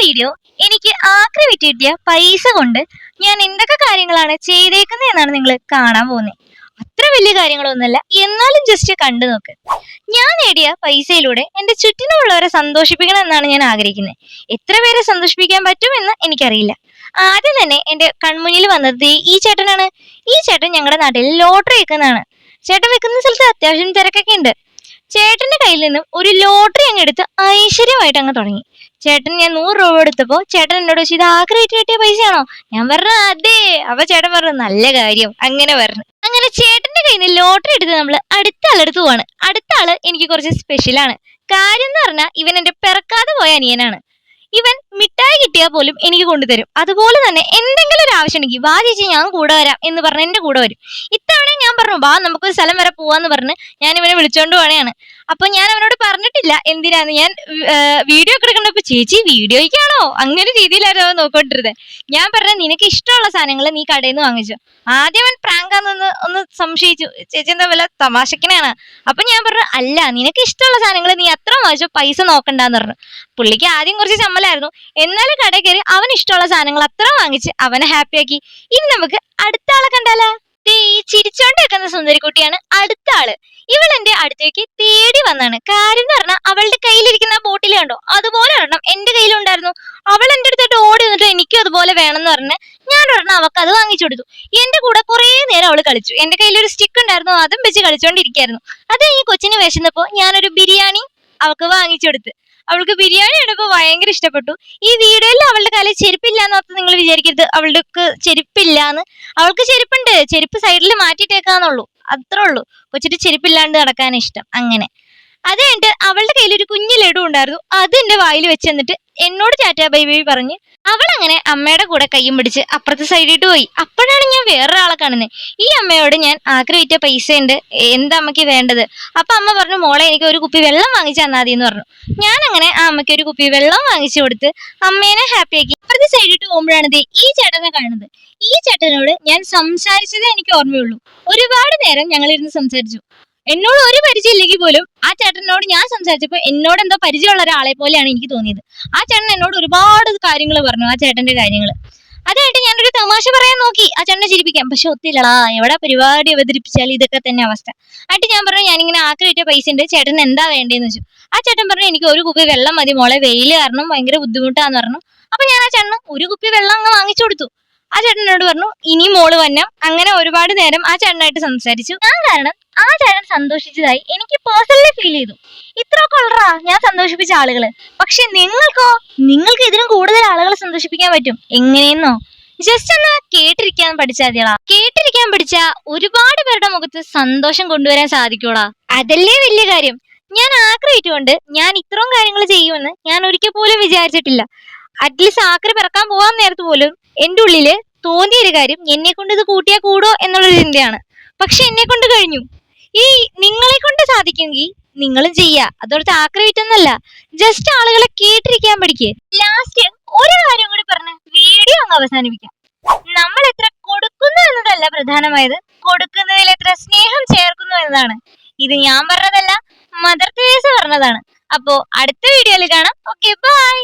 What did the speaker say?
Video എനിക്ക് ആക്രി വിറ്റ് കിട്ടിയ പൈസ കൊണ്ട് ഞാൻ എന്തൊക്കെ കാര്യങ്ങളാണ് ചെയ്തേക്കുന്നത് എന്നാണ് നിങ്ങൾ കാണാൻ പോകുന്നത്. അത്ര വലിയ കാര്യങ്ങളൊന്നുമല്ല, എന്നാലും ജസ്റ്റ് കണ്ടു നോക്ക്. ഞാൻ നേടിയ പൈസയിലൂടെ എന്റെ ചുറ്റിനുമുള്ളവരെ സന്തോഷിപ്പിക്കണം എന്നാണ് ഞാൻ ആഗ്രഹിക്കുന്നത്. എത്ര പേരെ സന്തോഷിപ്പിക്കാൻ പറ്റുമെന്ന് എനിക്കറിയില്ല. ആദ്യം തന്നെ എന്റെ കൺമുന്നിൽ വന്നത് ഈ ചേട്ടനാണ്. ഈ ചേട്ടൻ ഞങ്ങളുടെ നാട്ടിൽ ലോട്ടറി വെക്കുന്നതാണ്. ചേട്ടൻ വെക്കുന്ന സ്ഥലത്ത് അത്യാവശ്യം തിരക്കൊക്കെ ഉണ്ട്. ചേട്ടന്റെ കയ്യിൽ നിന്നും ഒരു ലോട്ടറി അങ്ങ് എടുത്ത് ഐശ്വര്യമായിട്ട് അങ്ങ് തുടങ്ങി. ചേട്ടൻ ഞാൻ 100 രൂപ എടുത്തപ്പോ ചേട്ടൻ എന്നോട് ചോദിച്ചു, ഇത് ആഗ്രഹിച്ച് കിട്ടിയ പൈസയാണോ? ഞാൻ പറഞ്ഞു അതെ. അപ്പൊ ചേട്ടൻ പറഞ്ഞു നല്ല കാര്യം. അങ്ങനെ പറഞ്ഞു. അങ്ങനെ ചേട്ടന്റെ കയ്യിൽ നിന്ന് ലോട്ടറി എടുത്ത് നമ്മൾ അടുത്ത ആളെടുത്ത് പോവാണ്. അടുത്ത ആള് എനിക്ക് കുറച്ച് സ്പെഷ്യലാണ്. കാര്യം എന്ന് പറഞ്ഞാൽ ഇവൻ എന്റെ പിറക്കാതെ പോയ അനിയനാണ്. ഇവൻ മിഠായി കിട്ടിയാൽ പോലും എനിക്ക് കൊണ്ടുതരും. അതുപോലെ തന്നെ എന്തെങ്കിലും ഒരു ആവശ്യം ഉണ്ടെങ്കിൽ വാ ചേച്ചി ഞാൻ കൂടെ വരാം എന്ന് പറഞ്ഞ് എന്റെ കൂടെ വരും. ഇത്തവണ ഞാൻ പറഞ്ഞു വാ നമുക്കൊരു സ്ഥലം വരെ പോവാന്ന് പറഞ്ഞ് ഞാൻ ഇവനെ വിളിച്ചോണ്ട് പോവാണ്. അപ്പൊ ഞാൻ അവനോട് പറഞ്ഞിട്ടില്ല എന്തിനാന്ന്. ഞാൻ വീഡിയോ ഒക്കെ എടുക്കണ്ടപ്പോ ചേച്ചി വീഡിയോയ്ക്കാണോ അങ്ങനെ രീതിയിലായിരുന്നു അവൻ നോക്കോണ്ടിരുന്നത്. ഞാൻ പറഞ്ഞ നിനക്ക് ഇഷ്ടമുള്ള സാധനങ്ങൾ നീ കടയിൽ നിന്ന് വാങ്ങിച്ചു. ആദ്യം അവൻ പ്രാങ്കാന്ന് ഒന്ന് സംശയിച്ചു, ചേച്ചി എന്താ വല്ല തമാശക്കനാണ്. അപ്പൊ ഞാൻ പറഞ്ഞു അല്ല, നിനക്ക് ഇഷ്ടമുള്ള സാധനങ്ങൾ നീ അത്ര വാങ്ങിച്ചോ, പൈസ നോക്കണ്ടെന്ന് പറഞ്ഞു. പുള്ളിക്ക് ആദ്യം കുറച്ച് ചമ്മലായിരുന്നു. എന്നാലും കടയിൽ കയറി അവന് ഇഷ്ടമുള്ള സാധനങ്ങൾ അത്ര വാങ്ങിച്ച് അവനെ ഹാപ്പിയാക്കി. ഇനി നമുക്ക് അടുത്ത ആളെ കണ്ടാലോ? ഈ ചിരിച്ചോണ്ട് വെക്കുന്ന സുന്ദരിക്കുട്ടിയാണ് അടുത്ത ആള്. ഇവൾ എന്റെ അടുത്തേക്ക് തേടി വന്നാണ്. കാര്യം എന്ന് പറഞ്ഞാൽ അവളുടെ കയ്യിലിരിക്കുന്ന ബോട്ടിൽ കണ്ടോ, അതുപോലെ ഒരെണ്ണം എന്റെ കയ്യിലുണ്ടായിരുന്നു. അവൾ എന്റെ അടുത്തായിട്ട് ഓടി വന്നിട്ട് എനിക്കും അതുപോലെ വേണമെന്ന് പറഞ്ഞ് ഞാൻ ഒരെണ്ണം അവൾക്ക് അത് വാങ്ങിച്ചു കൊടുത്തു. എന്റെ കൂടെ കുറെ നേരം അവള് കളിച്ചു. എന്റെ കയ്യിൽ ഒരു സ്റ്റിക്ക് ഉണ്ടായിരുന്നു, അതും വെച്ച് കളിച്ചോണ്ടിരിക്കായിരുന്നു. അത് ഈ കൊച്ചിന് വിശന്നപ്പോ ഞാനൊരു ബിരിയാണി അവൾക്ക് വാങ്ങിച്ചു കൊടുത്ത്. അവൾക്ക് ബിരിയാണി കണ്ടപ്പോ ഭയങ്കര ഇഷ്ടപ്പെട്ടു. ഈ വീഡിയോയിൽ അവളുടെ കാലിൽ ചെരുപ്പില്ലാന്നോർത്ത് നിങ്ങൾ വിചാരിക്കരുത് അവളുടെ ചെരുപ്പില്ലാന്ന്. അവൾക്ക് ചെരുപ്പുണ്ട്, ചെരുപ്പ് സൈഡിൽ മാറ്റിയിട്ടേക്കാന്നുള്ളൂ, അത്രേ ഉള്ളൂ. കൊച്ചിട്ട് ചെരുപ്പില്ലാണ്ട് നടക്കാൻ ഇഷ്ടം. അങ്ങനെ അത് കഴിഞ്ഞിട്ട് അവളുടെ കയ്യിൽ ഒരു കുഞ്ഞു ലഡു ഉണ്ടായിരുന്നു. അത് എന്റെ വായിൽ വെച്ച് എന്നിട്ട് എന്നോട് ടാറ്റാ ബൈ ബൈ പറഞ്ഞ് അവൾ അങ്ങനെ അമ്മയുടെ കൂടെ കയ്യും പിടിച്ച് അപ്പുറത്തെ സൈഡിട്ട് പോയി. അപ്പോഴാണ് ഞാൻ വേറൊരാളെ കാണുന്നത്. ഈ അമ്മയോട് ഞാൻ ആഗ്രഹിച്ച പൈസ ഉണ്ട്, എന്താ അമ്മയ്ക്ക് വേണ്ടത്? അപ്പൊ അമ്മ പറഞ്ഞു മോളെ എനിക്ക് ഒരു കുപ്പി വെള്ളം വാങ്ങിച്ചു തന്നാ മതി എന്ന് പറഞ്ഞു. ഞാൻ അങ്ങനെ ആ അമ്മയ്ക്ക് ഒരു കുപ്പി വെള്ളം വാങ്ങിച്ചു കൊടുത്ത് അമ്മേനെ ഹാപ്പിയാക്കി. അപ്പുറത്തെ സൈഡിട്ട് പോകുമ്പോഴാണ് ഈ ചേട്ടനെ കാണുന്നത്. ഈ ചേട്ടനോട് ഞാൻ സംസാരിച്ചതേ എനിക്ക് ഓർമ്മയുള്ളൂ. ഒരുപാട് നേരം ഞങ്ങൾ ഇരുന്ന് സംസാരിച്ചു. എന്നോട് ഒരു പരിചയം ഇല്ലെങ്കിൽ പോലും ആ ചേട്ടനോട് ഞാൻ സംസാരിച്ചപ്പോൾ എന്നോട് എന്തോ പരിചയമുള്ള ഒരാളെ പോലെയാണ് എനിക്ക് തോന്നിയത്. ആ ചേട്ടൻ എന്നോട് ഒരുപാട് കാര്യങ്ങൾ പറഞ്ഞു, ആ ചേട്ടന്റെ കാര്യങ്ങൾ. അതായിട്ട് ഞാനൊരു തമാശ പറയാൻ നോക്കി ആ ചേട്ടനെ ചിരിപ്പിക്കാം, പക്ഷെ ഒത്തില്ലടാ. എവിടെ പരിപാടി അവതരിപ്പിച്ചാൽ ഇതൊക്കെ തന്നെ അവസ്ഥ. ആയിട്ട് ഞാൻ പറഞ്ഞു ഞാനിങ്ങനെ ആക്രിയിട്ട പൈസ ഉണ്ട്, ചേട്ടൻ എന്താ വേണ്ടതെന്ന് വെച്ചു. ആ ചേട്ടൻ പറഞ്ഞു എനിക്ക് ഒരു കുപ്പി വെള്ളം മതി മോളെ, വെയിൽ കാരണം ഭയങ്കര ബുദ്ധിമുട്ടാന്ന് പറഞ്ഞു. അപ്പൊ ഞാൻ ആ ചേട്ടന് ഒരു കുപ്പി വെള്ളം അങ്ങ് വാങ്ങിച്ചു കൊടുത്തു. ആ ചേട്ടനോട് പറഞ്ഞു ഇനി മോള് വന്നം. അങ്ങനെ ഒരുപാട് നേരം ആ ചേട്ടനായിട്ട് സംസാരിച്ചു. ഞാൻ കാരണം ആ ചേട്ടൻ സന്തോഷിച്ചതായി എനിക്ക് പേഴ്സണലി ഫീൽ ചെയ്തു. ഇത്രയൊക്കെ ഉള്ളറാ ഞാൻ സന്തോഷിപ്പിച്ച ആളുകള്. പക്ഷെ നിങ്ങൾക്ക് ഇതിനും കൂടുതൽ ആളുകളെ സന്തോഷിപ്പിക്കാൻ പറ്റും. എങ്ങനെയെന്നോ ജസ്റ്റ് ഒന്ന് കേട്ടിരിക്കാൻ പഠിച്ചാൽ മതിയടാ. കേട്ടിരിക്കാൻ പഠിച്ചാ ഒരുപാട് പേരുടെ മുഖത്ത് സന്തോഷം കൊണ്ടുവരാൻ സാധിക്കൂടാ. അതല്ലേ വലിയ കാര്യം. ഞാൻ ആഗ്രഹിച്ചുകൊണ്ട് ഞാൻ ഇത്രയും കാര്യങ്ങൾ ചെയ്യുമെന്ന് ഞാൻ ഒരിക്കൽ പോലും വിചാരിച്ചിട്ടില്ല. അറ്റ്ലീസ്റ്റ് ആക്രി പിറക്കാൻ പോവാൻ നേരത്ത് പോലും എന്റെ ഉള്ളില് തോന്നിയൊരു കാര്യം എന്നെ കൊണ്ട് ഇത് കൂട്ടിയാ കൂടോ എന്നുള്ളൊരു ചിന്തയാണ്. പക്ഷെ എന്നെ കൊണ്ട് കഴിഞ്ഞു. ഈ നിങ്ങളെ കൊണ്ട് സാധിക്കുമെങ്കിൽ നിങ്ങളും ചെയ്യാ. അതോടത്ത് ആക്രമിറ്റൊന്നല്ല, ജസ്റ്റ് ആളുകളെ കേട്ടിരിക്കാൻ പഠിക്കുക. ലാസ്റ്റ് ഒരു കാര്യം കൂടി പറഞ്ഞ് വീഡിയോ അങ്ങ് അവസാനിപ്പിക്കാം. നമ്മൾ എത്ര കൊടുക്കുന്നു എന്നതല്ല പ്രധാനമായത്, കൊടുക്കുന്നതിൽ എത്ര സ്നേഹം ചേർക്കുന്നു എന്നതാണ്. ഇത് ഞാൻ പറഞ്ഞതല്ല, മദർ തെരേസ പറഞ്ഞതാണ്. അപ്പോ അടുത്ത വീഡിയോയിൽ കാണാം. Okay, by.